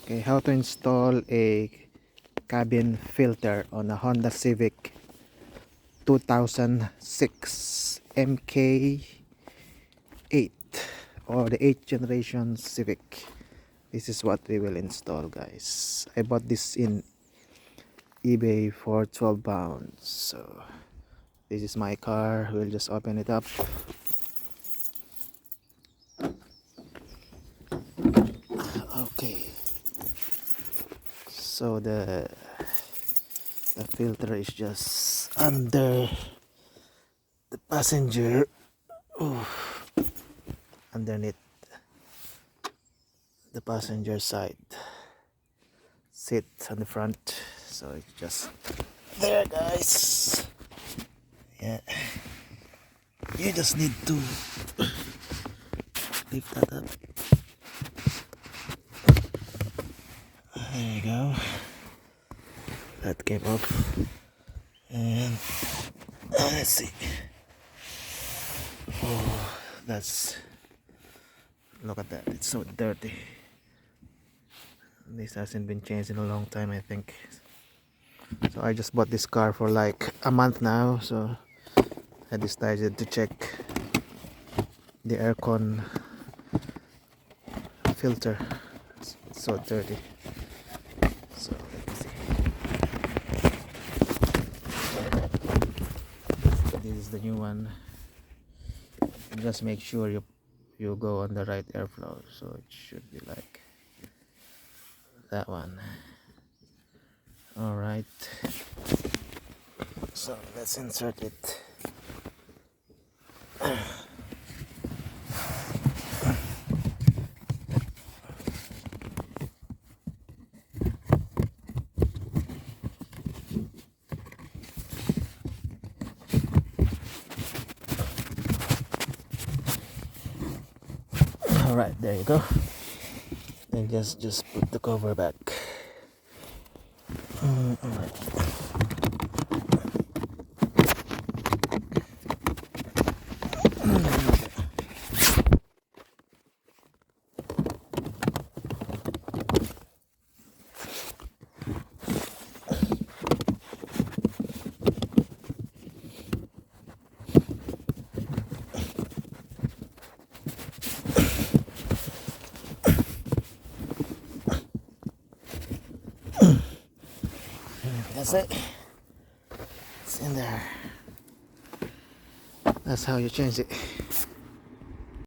Okay, how to install a cabin filter on a Honda Civic 2006 MK8 or the 8th generation Civic. This is what we will install, guys. I bought this in eBay for 12 pounds. So this is my car. We'll just open it up. Okay, so the filter is just under the passenger. Ooh, underneath the passenger side seat on the front, so it's just there, guys. Yeah, you just need to lift that up. There you go, that came off. And let's see. Oh, that's, look at that, it's so dirty. This hasn't been changed in a long time, I think. So I just bought this car for like a month now, so I decided to check the aircon filter. It's so dirty. So let me see. This is the new one. Just make sure you go on the right airflow, so it should be like that one. All right, so let's insert it. All right, there you go. And just put the cover back. All right. That's it. It's in there. That's how you change it.